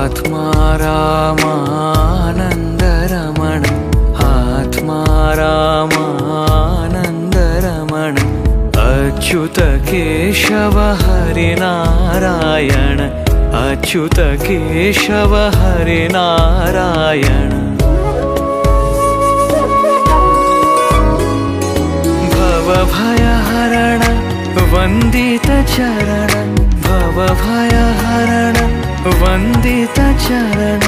आत्मा रामानन्दरमण आत्मा रामानन्दरमण अच्युत केशव हरिनारायण अच्युत केशव हरिनारायण भवभयहरण वन्दित चरण भवभयहरण वन्दित चरण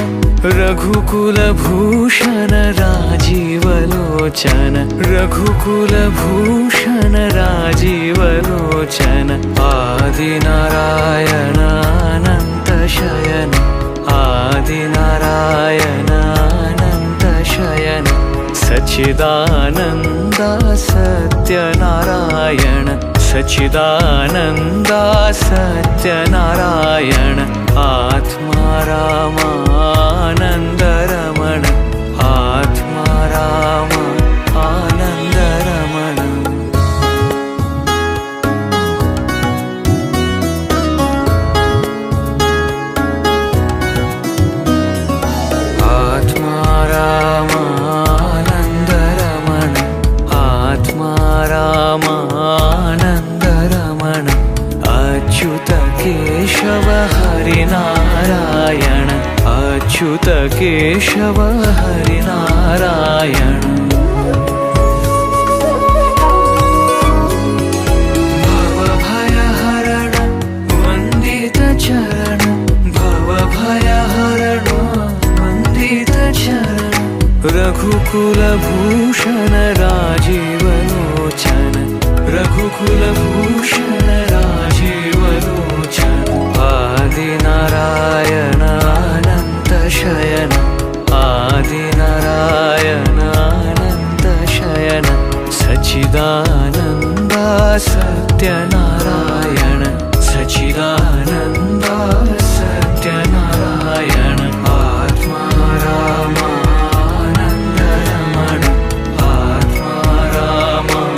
रघुकुलभूषण राजीवलोचन रघुकुलभूषण राजीवलोचन आदिनारायण अनंत शयन आदिनारायण अनंत शयन सच्चिदानन्द सत्यनारायण सच्चिदानन्द सत्यनारायण आत्मा रामानन्दरमण आत्मा रामानन्दरमण आत्मा रामानन्दरमण आत्मा रामानन्दरमण अच्युत केशव हरिनारायण अच्युत केशव हरिनारायण भवभयहरण वन्दित चरण भवभयहरण वन्दित चरण रघुकुलभूषण राजीवलोचन रघुकुलभूषण राजीवलोचन आदिनारायण अनंत शयन आदिनारायण अनंत शयन सच्चिदानन्द सत्यनारायण सच्चिदानन्द सत्यनारायण आत्मा रामानन्दरमण आत्मा रामानन्दरमण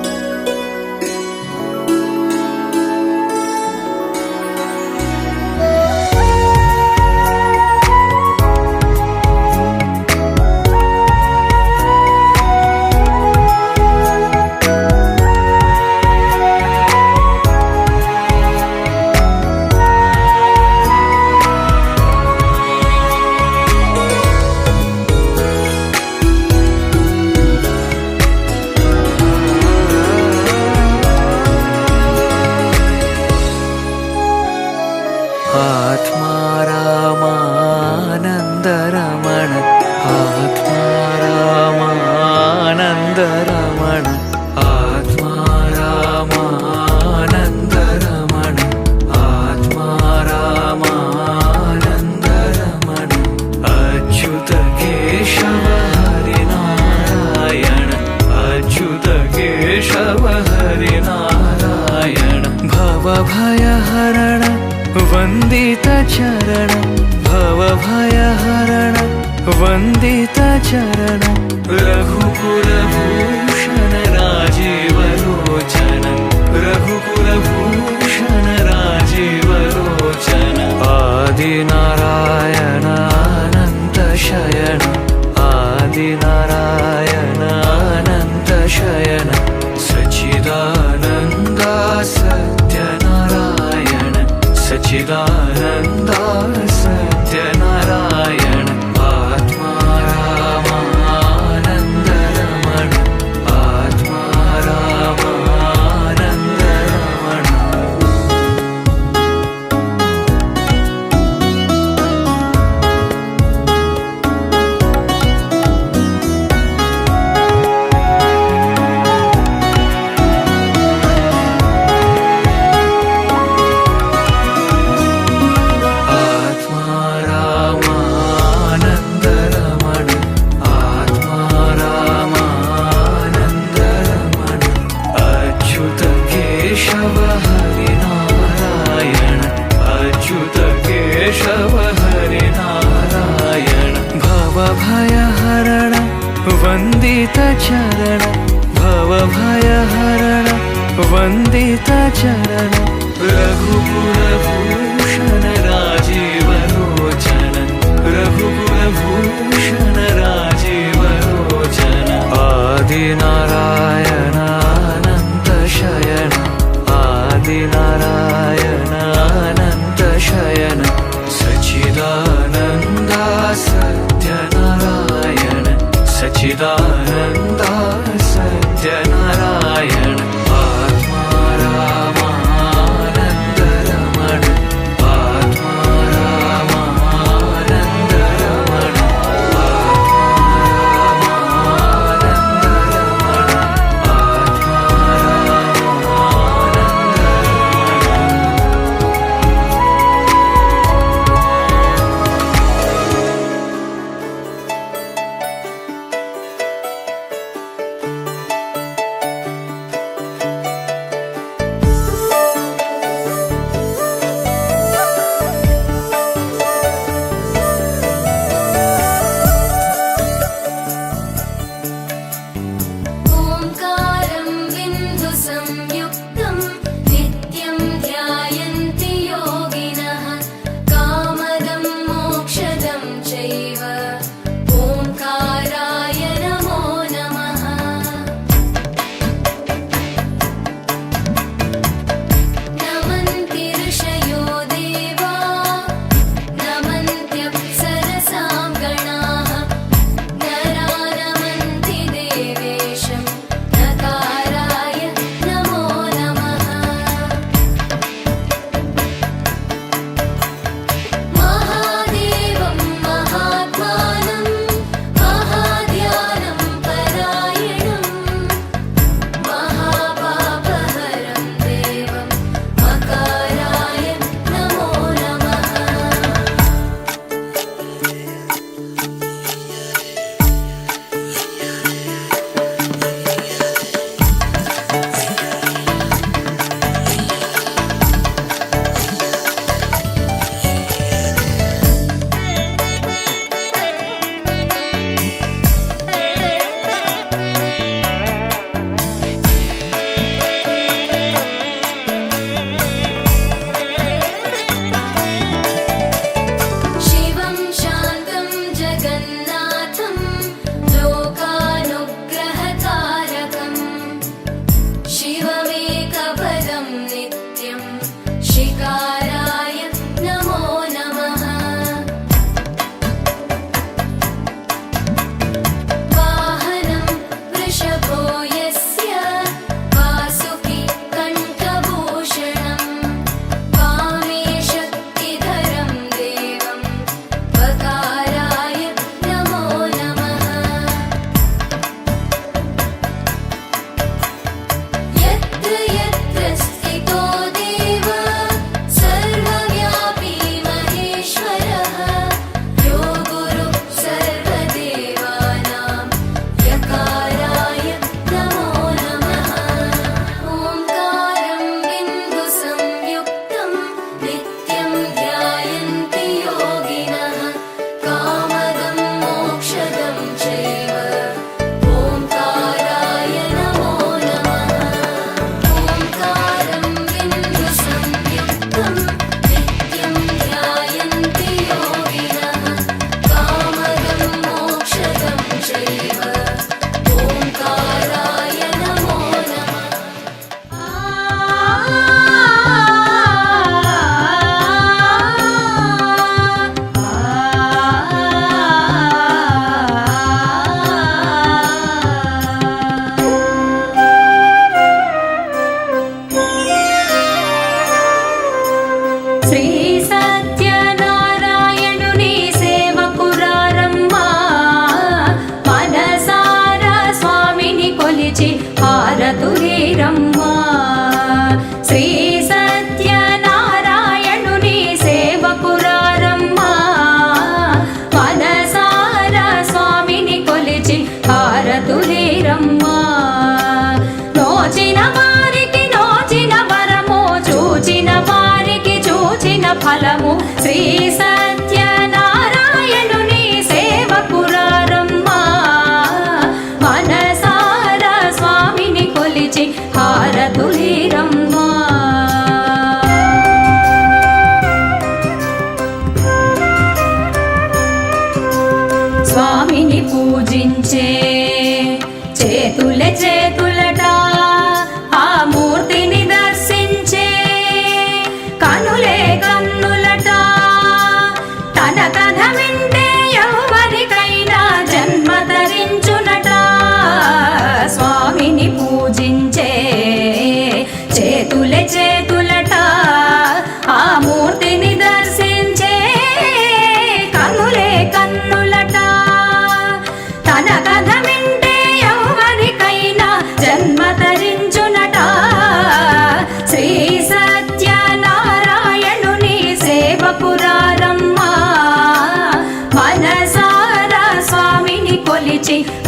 आत्मा रामानन्दरमण आत्मा रामानन्दरमण आत्मा रामानन्दरमण आत्मा रामानन्दरमण अच्युत केशव हरिनारायण अच्युत केशव हरिनारायण भवभयहरण वन्दित चरण भवभयहरण वन्दित चरण रघुकुलभूषण राजीवलोचन रघुकुलभूषण राजीवलोचन आदिनारायण अनंत शयन आदिनारायण अनंत शयन सच्चिदानन्द सत्यनारायण सच्चिदानन्द सत्यनारायण आत्मा रामानन्दरमण आत्मा रामानन्दरमण वन्दित चरण भवभयहरण वन्दित चरण रघुकुलभूषण राजीव लोचन रघुकुलभूषण राजीव लोचन आदिनारायण अनन्त शयन आदिनारायण अनन्त शयन सच्चिदानन्दा सत्यनारायण सच्चिदानन्दा सत्यनारायण आत्मा रामानन्द रमण आत्मा रामानन्द रमण आत्मा रामानन्द रमण आत्मा रामानन्द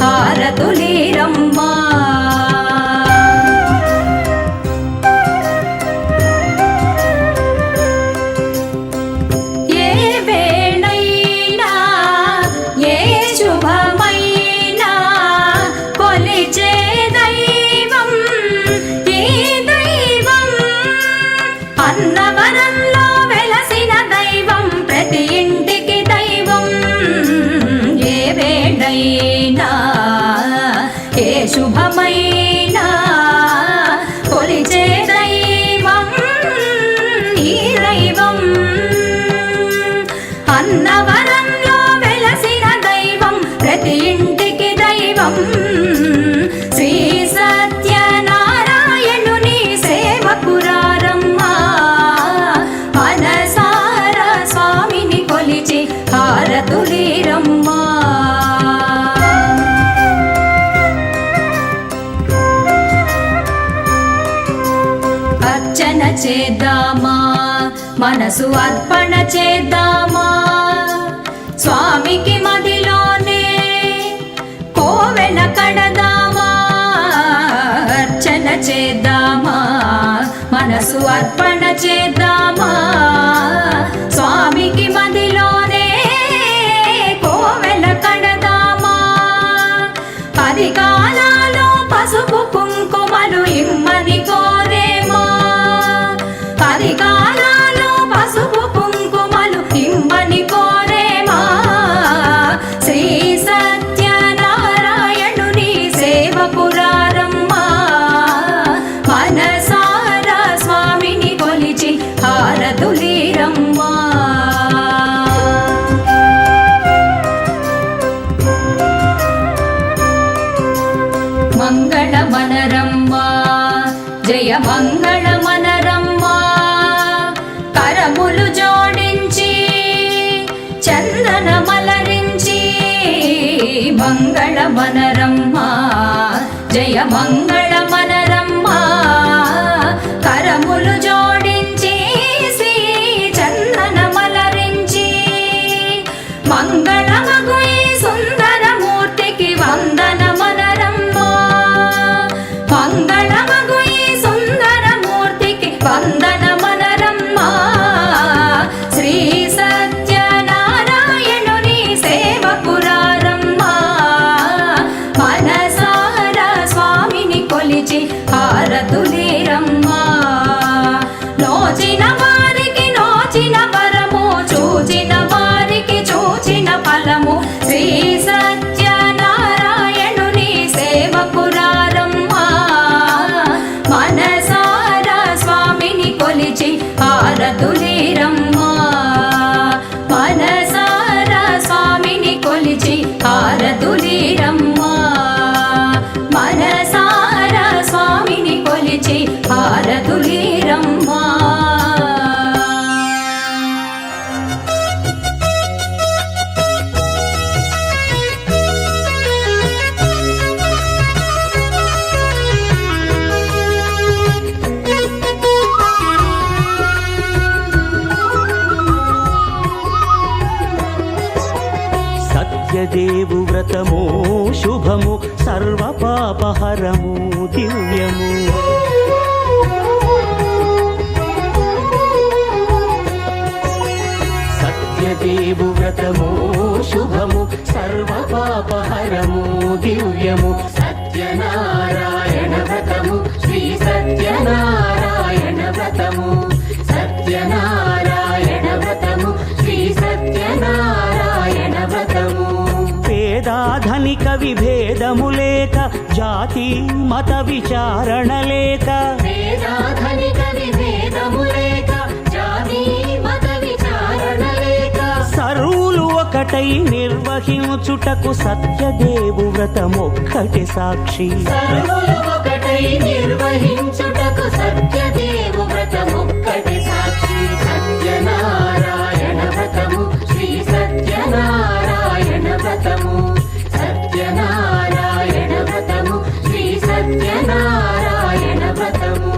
హారతులీరమ్మా. ఏ వేళైనా ఏ శుభమైనా కొలిచే దైవం ఈ దైవం. అన్నవరంలో వెలసిన దైవం ప్రతి ఇంటికి దైవం. ఏ వేళైనా ఏ శుభమైనా కొలిచే దైవం ఈ దైవం. అన్నవరంలో వెలసిన దైవం ప్రతి ఇంటికి దైవం. శ్రీ సత్యనారాయణుని సేవకురారమ్మా. మనసారా స్వామిని కొలిచి హారతులీరమ్మా. అర్చన చేద్దామా, మనసు అర్పణ చేద్దామా. స్వామికి మదిలోనే కోవెల కడదామా. అర్చన చేద్దామా, మనసు అర్పణ చేద్దామా. స్వామికి మదిలోనే కోవెల కడదామా. 10 కాలాలు పసుపు కుంకుమలు ఇమ్మని కోరేమా. 10 కాలాలు పసుపు కుంకుమలు ఇమ్మని కోరేమా. శ్రీ సత్యనారాయణుని సేవకురారమ్మా. మనసారా స్వామిని కొలిచి హారతులీరమ్మా. మంగళమనరమ్మా, జయ మంగళమనరమ్మా. కరములు జోడించి చందనమలరించి మంగళమనరమ్మా, జయ మంగళమనరమ్మా. కరములు జోడించి శ్రీ చందనమలరించి మంగళమగు ఈ సుందరమూర్తికి వందనమనరమ్మా. మంగళమగు ఈ సుందరమూర్తికి వందనమనరమ్మా. శ్రీ సత్యనారాయణుని సేవకురారమ్మా. మనసారా స్వామిని కొలిచి హారతులీరమ్మా. నోచిన వారికి నోచిన వరము, చూచిన వారికి చూచిన ఫలము. శ్రీ సత్యనారాయణుని సేవకురారమ్మా. మనసారా స్వామిని కొలిచి హారతులీరమ్మా. మనసారా స్వామిని కొలిచి హారతులీరమ్మా. మనసారా స్వామిని కొలిచి హారతులీరమ్మా. సత్యదేవు వ్రతము శుభము, సర్వపాపహరము దివ్యము. సత్యదేవు వ్రతము శుభము, సర్వపాపహరము దివ్యము. సత్యనారాయణ వ్రతము, శ్రీ సత్యనారాయణ వ్రతము. సత్యనారాయణ వ్రతము, శ్రీ సత్యనారాయణ వ్రతము. పేదాధనిక విభేదము లేక, జాతి మత విచారణ లేక. పేదాధనిక విభేదము లేక, జాతి మత విచారణ లేక. సర్వులు ఒకటై నిర్వహించుటకు సత్యదేవు వ్రతమొక్కటి సాక్షి. సర్వులు ఒకటై నిర్వహించుటకు సత్యదేవు వ్రతమొక్కటి సాక్షి. సత్యనారాయణ వ్రతము, శ్రీ సత్యనారాయణ వ్రతము. సత్యనారాయణ వ్రతము, శ్రీ సత్యనారాయణ వ్రతము.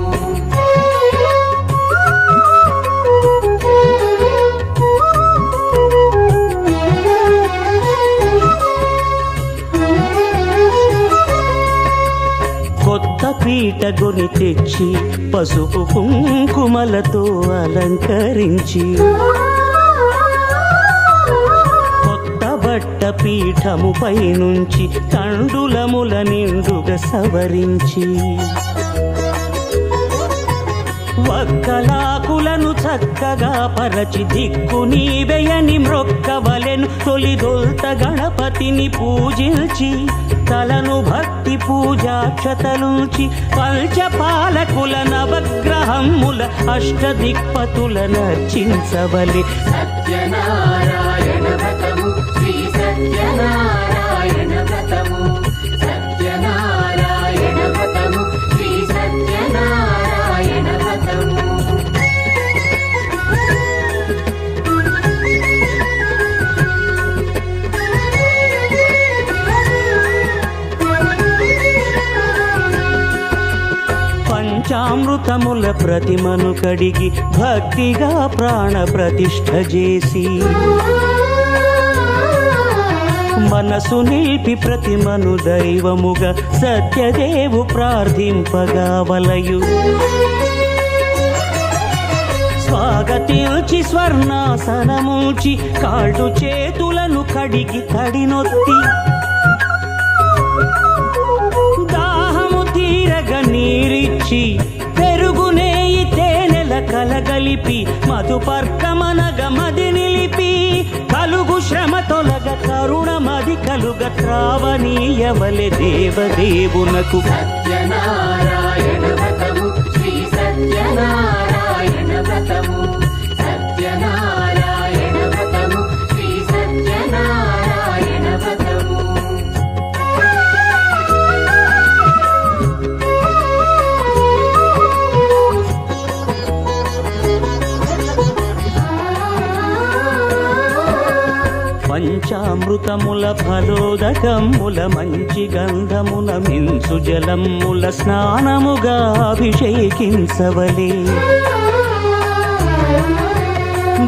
పీటగొని తెచ్చి పసుపు కుంకుమలతో అలంకరించి కొత్త బట్ట పీఠముపై నుంచి తండులముల నిండుగా సవరించి వక్కలాకులను చక్కగా పరచి దిక్కు నీవెయని మ్రొక్కవలెను తొలిదొల్త గణపతిని పూజించి తలను భక్తి పూజాక్షతలుంచి పంచపాలకుల నవగ్రహముల అష్టదిక్పతుల నర్చించవలె. సత్యనారాయణ వ్రతము శ్రీ సత్యనారాయణ వ్రతము సత్యనారాయణ వ్రతము శ్రీ సత్యనారాయణ వ్రతము. పంచామృతముల ప్రతిమను కడిగి భక్తిగా ప్రాణ ప్రతిష్ఠ చేసి మనసు నిలిపి ప్రతిమను దైవముగా సత్యదేవు ప్రార్థింపగా వలయు. స్వాగతించి స్వర్ణాసనముంచి కాళ్ళు చేతులను కడిగి తడినొత్తి దాహము తీరగ నీరిచ్చి పెరుగునేయి తేనెల కలగలిపి మధుపర్కమనగ మది నిలిపి కలుగు శ్రమ తొలగ కరుణమది కలుగ త్రావనీయవలె దేవదేవునకు. సత్యనారాయణ వ్రతము శ్రీ సత్యనారాయణ వ్రతము సత్యనారాయణ వ్రతము శ్రీ సత్యనారాయణ వ్రతము. పంచామృతముల ఫలోదకముల మంచి గంధమున మించు జలముల స్నానముగా అభిషేకించవలే.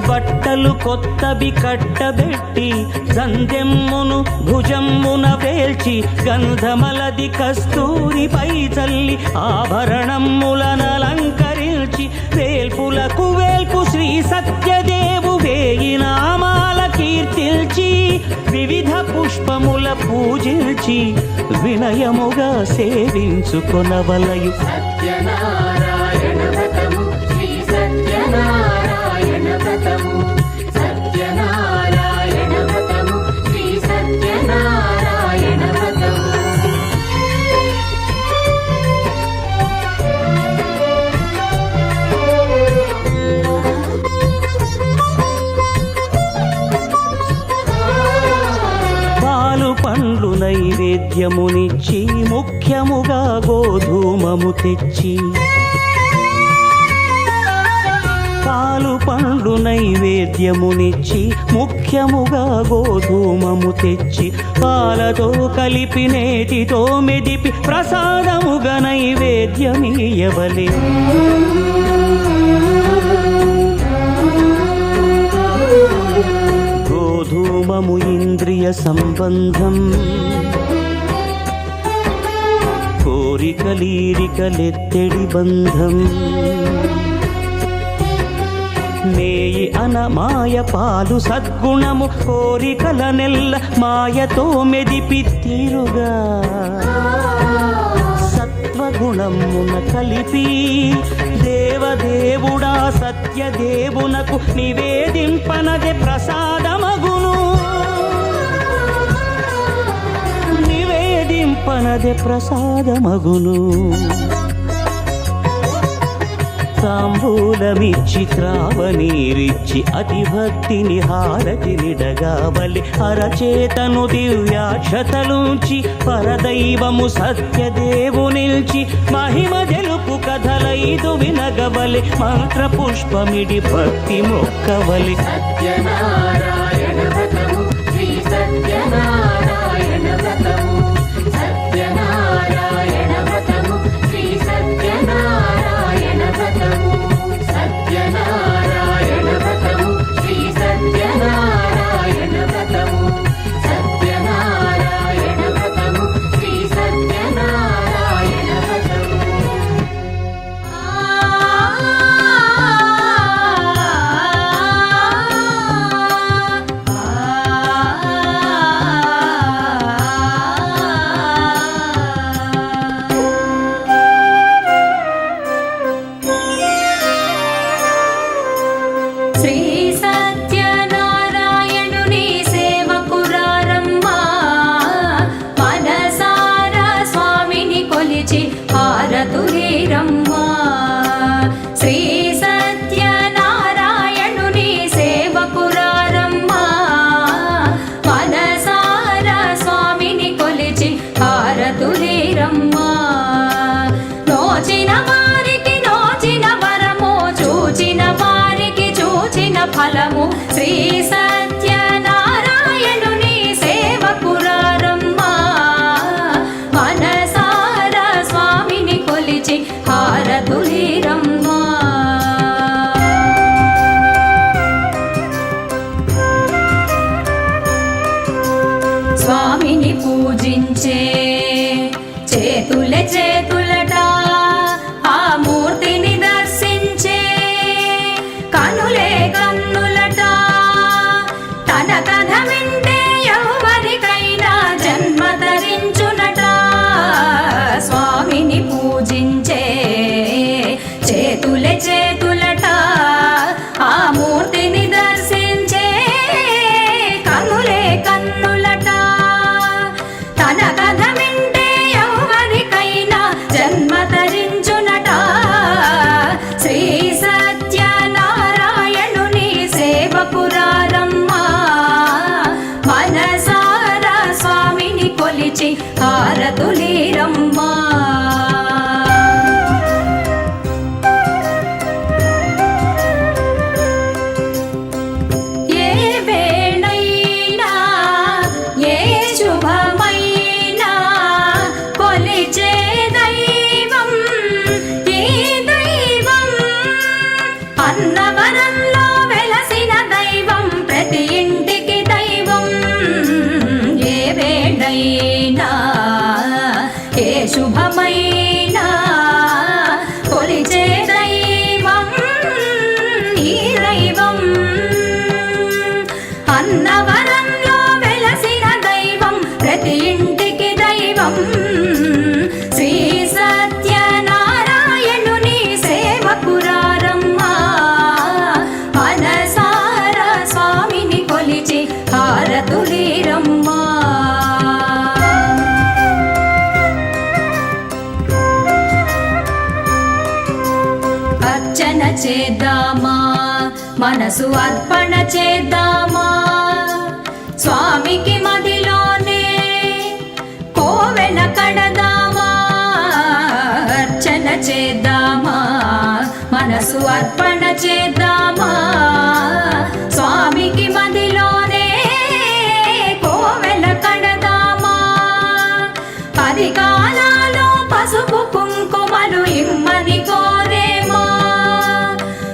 బట్టలు కొత్తవి కట్టబెట్టి సంధ్యమ్మును భుజమ్మున వేల్చి గంధమలది కస్తూరిపై చల్లి ఆభరణములనలంకరించి వేల్పులకు వేల్పు శ్రీ సత్యదేవు వేయి నామాల కీర్తిల్చి వివిధ పుష్పముల పూజించి వినయముగా సేవించుకొనవలయు. సత్యనారాయణ వ్రతము శ్రీ సత్యనారాయణ వ్రతము సత్యనారాయణ వ్రతము శ్రీ సత్యనారాయణ వ్రతము. పాలు పండ్లు నైవేద్యమునిచ్చి ముఖ్యముగా గోధూమము తెచ్చి పాలు పండ్లు నైవేద్యమునిచ్చి ముఖ్యముగా గోధూమము తెచ్చి పాలతో కలిపి నేతితో మెదిపి ప్రసాదముగా నైవేద్యమీయవలే. గోధూమము ఇంద్రియ సంబంధం కోరికలీరికలెత్తెడి బంధం నేయి అనమాయ పాలు సద్గుణము కోరికల నెల్ల మాయతో మెదిపి తీరుగా సత్వగుణమున కలిపి దేవదేవుడా సత్యదేవునకు నివేదింపనదే ప్రసాదమగును. నివేదింపనదే ప్రసాదమగును. తాంబూలమిచ్చి త్రావనీరిచ్చి అతిభక్తిని హారతినిడగావలి అరచేతను దివ్యాక్షతలుంచి పరదైవము సత్యదేవు నిల్చి మహిమ తెలుపు కథలైదు వినగవలి మంత్ర పుష్పమిడి భక్తి మొక్కవలి. సత్యనారాయణ వ్రతము శ్రీ సత్యనారాయణ వ్రతము సత్యనారాయణ వ్రతము శ్రీ సత్యనారాయణ వ్రతము సత్యనారాయణ వ్రతము శ్రీ సత్యనారాయణ వ్రతము సత్యనారాయణ వ్రతము శ్రీ సత్యనారాయణ వ్రతము. అర్చన చేద్దామా మనసు అర్పణ చేద్దామా స్వామికి మదిలోనే కోవెల కడదామా అర్చన చేద్దామా మనసు అర్పణ చేద్దామా స్వామికి మదిలోనే కోవెల కడదామా పది కాలాలు పసుపు కుంకుమలు ఇమ్మని కోరేమా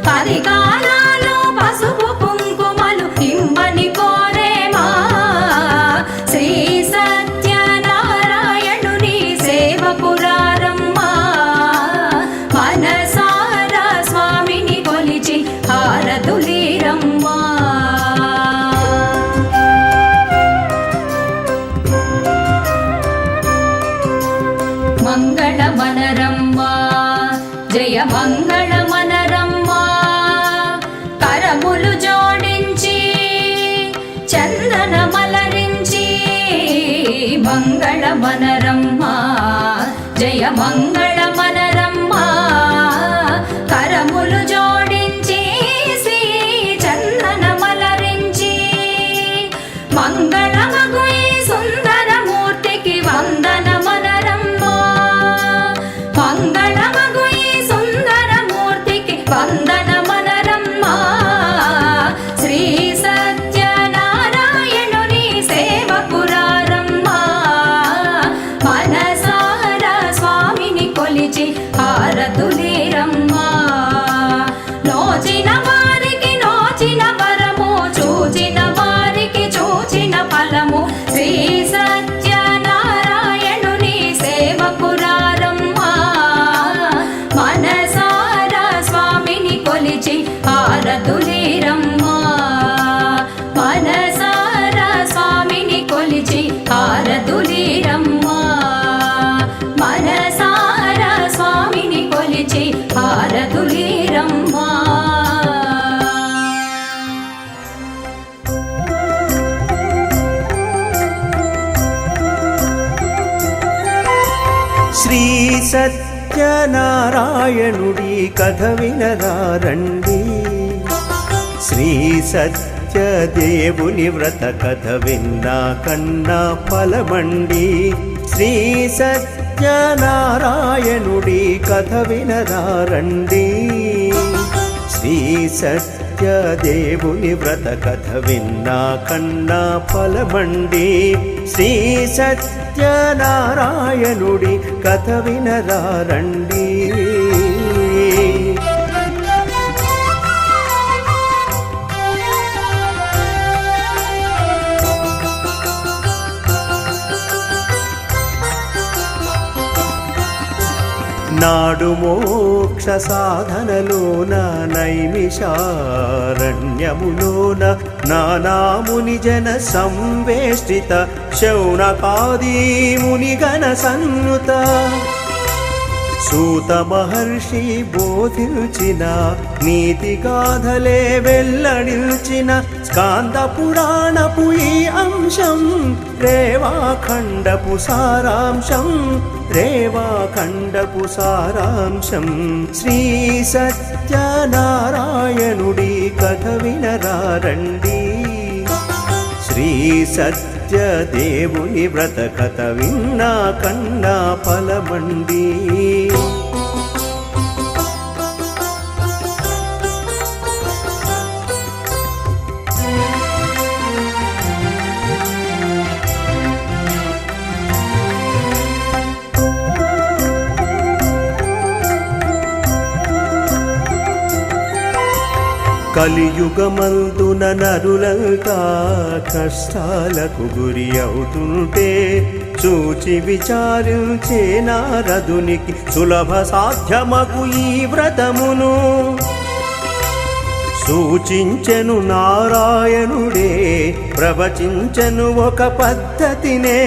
పది కాలాలు పసుపు కుంకుమలు ఇమ్మని కోరేమా శ్రీ సత్యనారాయణుని సేవకురారమ్మా మనసారా స్వామిని కొలిచి హారతులీరమ్మా మంగళమనరమ్మా జయ మంగళమనరమ్మా కరములు జోడించి చందన మలరించి మంగళమనరమ్మా జయ మంగళమనరమ్మా కరములు జోడించి శ్రీ చందన మలరించి మంగళమగు ఈ సుందరమూర్తికి వందనమనరమ్మా మంగళమగు ఈ సుందరమూర్తికి వందనమనరమ్మా శ్రీ సత్యనారాయణుని సేవకురారమ్మా మనసారా స్వామిని కొలిచి హారతులీరమ్మా నోచిన వారికి నోచిన వరము చూచిన వారికి చూచిన ఫలము శ్రీ సత్యనారాయణుని సేవకురారమ్మా మనసారా స్వామిని కొలిచి హారతులీరమ్మా మనసారా స్వామిని కొలిచి హారతులీరమ్మా మనసారా స్వామిని కొలిచి హారతులీరమ్మా శ్రీ సత్యనారాయణుడి కథ వినరారండి శ్రీ సత్యదేవుని వ్రత కథ విన్నా కన్నా ఫలమండి శ్రీ సత్యనారాయణుడి కథ వినరారండి శ్రీ సత్యదేవుని వ్రత కథ విన్నా కన్నా ఫలమండి శ్రీ సత్యనారాయణుడి కథ వినరారండి నాడు మోక్ష సాధనలోన నైమిషారణ్యములోన నానాముని జన సంవేష్టిత శౌనకాది మునిగణ సన్నుత సూత మహర్షి బోధించిన నీతి గాథలే వెల్లడిల్చిన స్కాంద పురాణపు ఈ అంశం రేవాఖండపు సారాంశం రేవాఖండపు సారాంశం శ్రీ సత్యనారాయణుడి కథ వినరారండి శ్రీ సత్యదేవుని వ్రత కథ విన్నా కన్నా ఫలమండి కలియుగమందున నరులంతా కష్టాలకు గురి అవుతుంటే చూచి విచారించే నారదునికి సులభ సాధ్యమగు ఈ వ్రతమును సూచించెను నారాయణుడే ప్రవచించెను ఒక పద్ధతినే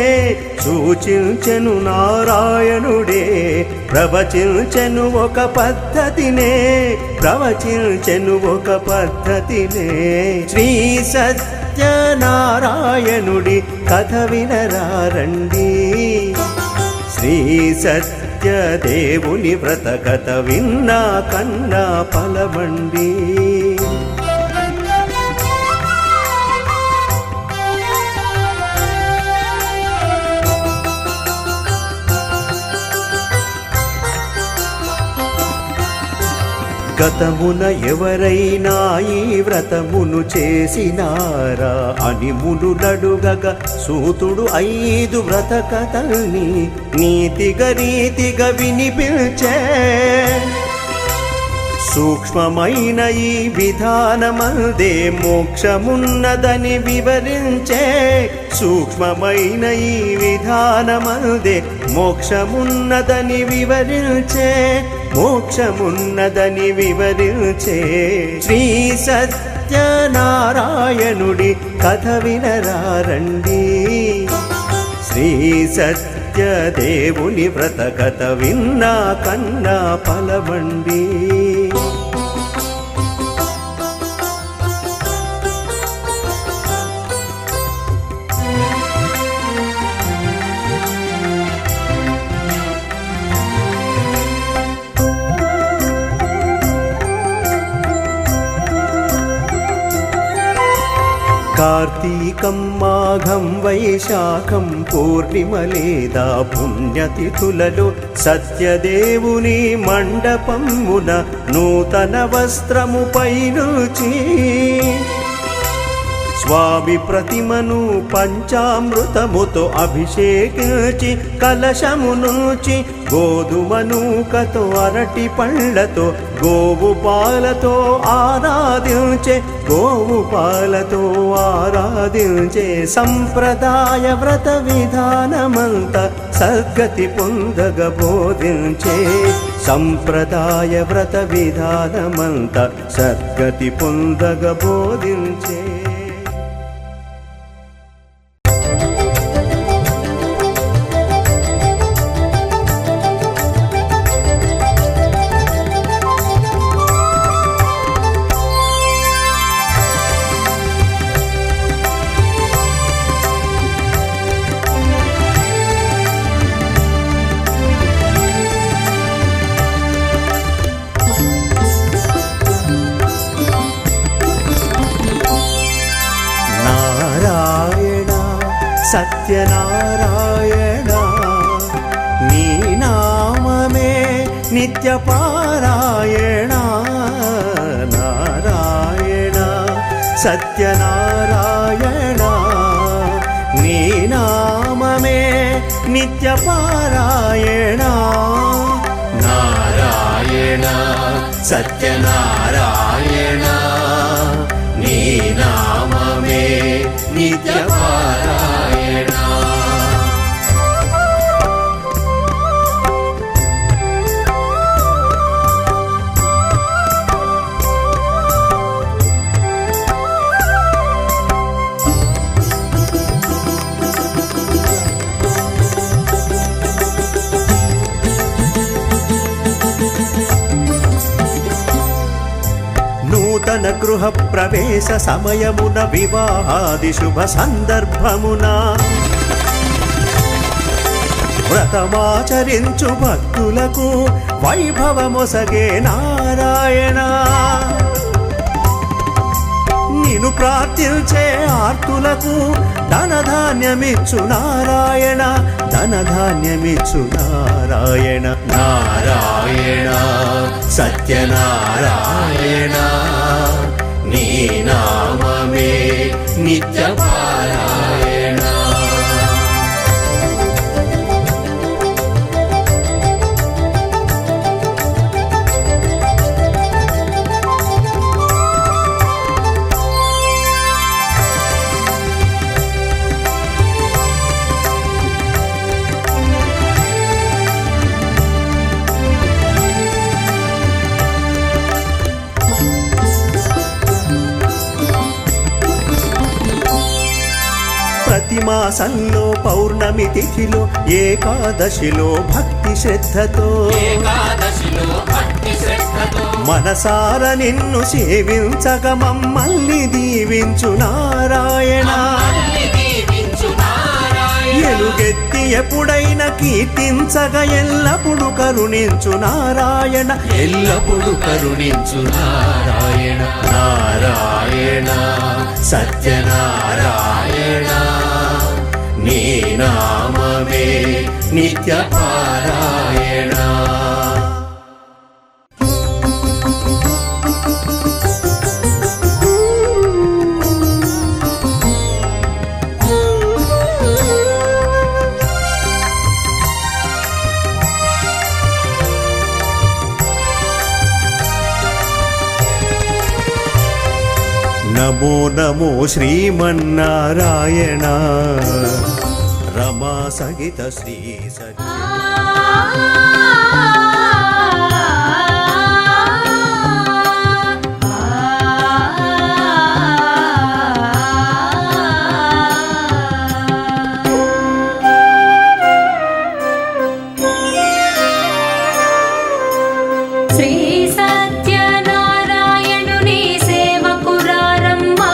సూచించెను నారాయణుడే ప్రవచించెను ఒక పద్ధతినే ప్రవచించెను ఒక పద్ధతినే శ్రీ సత్యనారాయణుడి కథ వినరారండి శ్రీ సత్య సత్యదేవుని వ్రతకథ విన్నా కన్నా ఫలమండి. గతమున ఎవరైనా ఈ వ్రతమును చేసినారా అని మునులడుగగ సూతుడు 5 వ్రత కథల్ని నీతిగా రీతిగా వినిపించే. సూక్ష్మమైన ఈ విధానమందే మోక్షమున్నదని వివరించే. సూక్ష్మమైన ఈ విధానమందే మోక్షమున్నదని వివరించే. మోక్షమున్నదని వివరించే. శ్రీ సత్యనారాయణుడి కథ వినరారండి. శ్రీ సత్యదేవుని వ్రత కథ విన్నా కన్నా ఫలమండి. కార్తీకం మాఘం వైశాఖం పూర్ణిమ లేదా పుణ్యతిథులలో సత్యదేవుని మండపమున నూతన వస్త్రముపై నుంచి స్వామి ప్రతిమను పంచామృతముతో అభిషేకించి కలశము నుంచి గోధుమ నూకతో అరటి పళ్ళతో గోవు పాలతో ఆరాధించే. గోవు పాలతో ఆరాధించే. సంప్రదాయ వ్రత విధానమంత సద్గతి పొందగ బోధించే. సంప్రదాయ వ్రత విధానమంత సద్గతి పొందగ బోధించే. సత్యనారాయణ నీ నామమే నిత్య పారాయణ. నారాయణ సత్యనారాయణ నీ నామమే నిత్య పారాయణ. నారాయణ సత్యనారాయణ నీ నామమే నిత్య పారాయణ. నూతన గృహ ప్రవేశ సమయమున వివాహాది శుభ సందర్భమున వ్రతమాచరించు భక్తులకు వైభవమొసగే నారాయణ. నిన్ను ప్రార్థించే ఆర్తులకు ధనధాన్యమిచ్చు నారాయణ. ధనధాన్యమిచ్చు నారాయణ. నారాయణ సత్యనారాయణ నీ నామమే నిత్య పారాయణ. ప్రతి మాసంలో పౌర్ణమి తిథిలో ఏకాదశిలో భక్తి శ్రద్ధతో మనసార నిన్ను సేవించగ మమ్మల్ని దీవించు నారాయణ. ఎలుగెత్తి ఎప్పుడైనా కీర్తించగ ఎల్లప్పుడు కరుణించు నారాయణ ఎల్లప్పుడు కరుణించు నారాయణ నారాయణ సత్యనారాయణ నీ నామమే నిత్య పారాయణ. నమో నమో శ్రీమన్నారాయణ రమా సహిత శ్రీ సత్య శ్రీ సత్యనారాయణుని సేవకురారమ్మా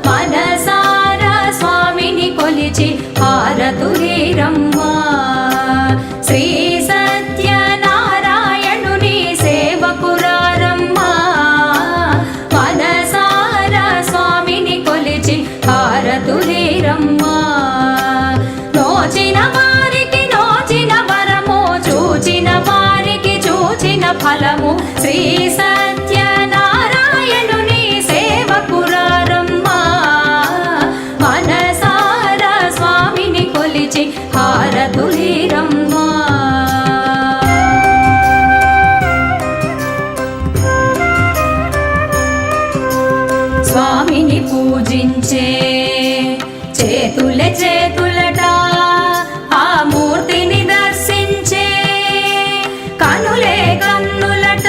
మనసారా స్వామిని కొలిచి హారతులీరమ్మా. శ్రీ సత్యనారాయణుని సేవకురారమ్మా మనసారా స్వామిని కొలిచి హారతులీరమ్మా. నోచిన వారికి నోచిన వరము చూచిన వారికి చూచిన ఫలము శ్రీ సత్యనారాయణుని సేవకురారమ్మా మనసారా స్వామిని కొలిచి హారతులీరమ్మా. స్వామిని పూజించే చేతులే చేతులట ఆ మూర్తిని దర్శించే కనులే కన్నులట.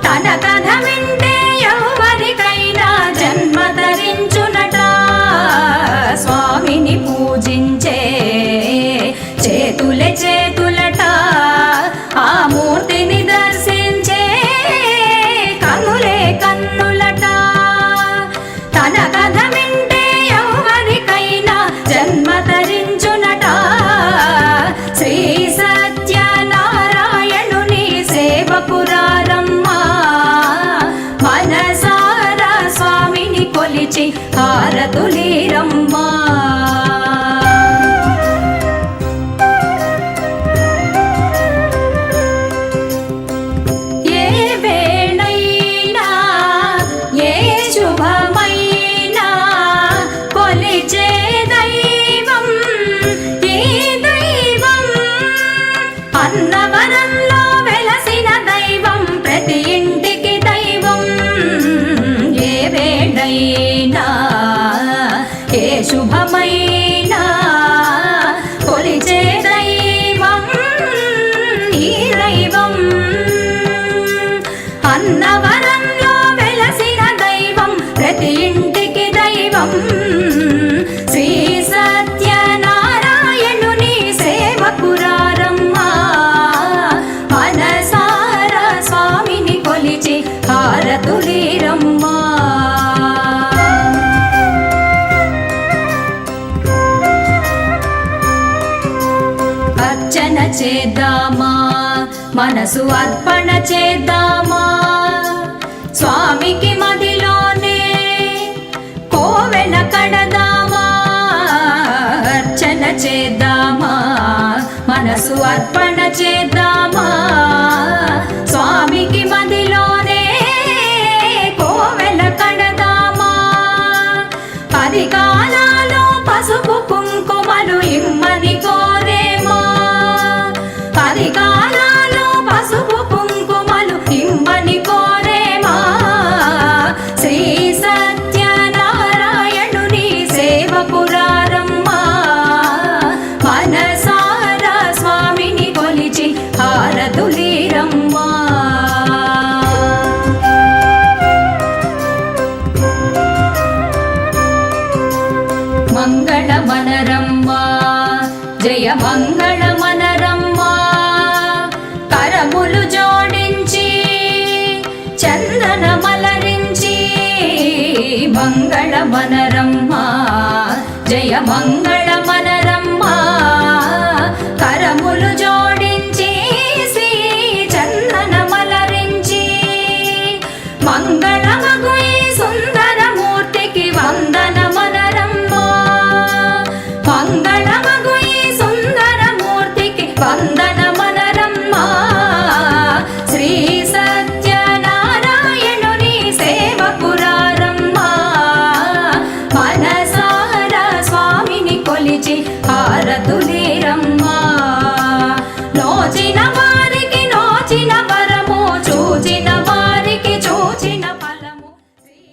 తన కథ వింటే ఎవరికైనా జన్మ ధరించునట. స్వామిని పూజించే చేతులే చేతులట ఆ మూర్తిని దర్శించే కనులే కన్నులట. తన కథ వింటే ఎవరికైనా జన్మ ధరించునట. శ్రీ సత్యనారాయణుని సేవకురారమ్మా మనసారా స్వామిని కొలిచి హారతులీరమ్మా. ఏ వేళైనా ఏ శుభమైనా కొలిచే దైవం ఈ దైవం. అన్నవరంలో వెలసిన దైవం ప్రతి ఇంటికి దైవం. ఏ వేళైనా ఏ శుభమైనా కొలిచే దైవం ఈ దైవం. అన్నవరంలో వెలసిన దైవం ప్రతి ఇంటికి దైవం. శ్రీ సత్యనారాయణుని సేవకురారమ్మా మనసారా స్వామిని కొలిచి హారతులీరమ్మా. అర్చన చేద్దామా మనసు అర్పణ చేద్దామా స్వామికి మదిలోనే కోవెల కడదామా. అర్చన చేద్దామా మనసు అర్పణ చేద్దామా స్వామికి మదిలోనే కోవెల కడదామా. 10 కాలాలు పసుపు కుంకుమలు ఇమ్మని కోరేమా. 10 కాలాలు పసుపు కుంకుమలు ఇమ్మని కోరేమా. శ్రీ సత్యనారాయణుని సేవకురారమ్మా మనసారా స్వామిని కొలిచి హారతులీరమ్మా. మంగళమనరమ్మా జయ మంగళమనరమ్మా. కరములు జోడించి చందన మలరించి మంగళమనరమ్మా జయ మంగళమనరమ్మా కరములు జోడించి శ్రీ చందనమలరించి మంగళ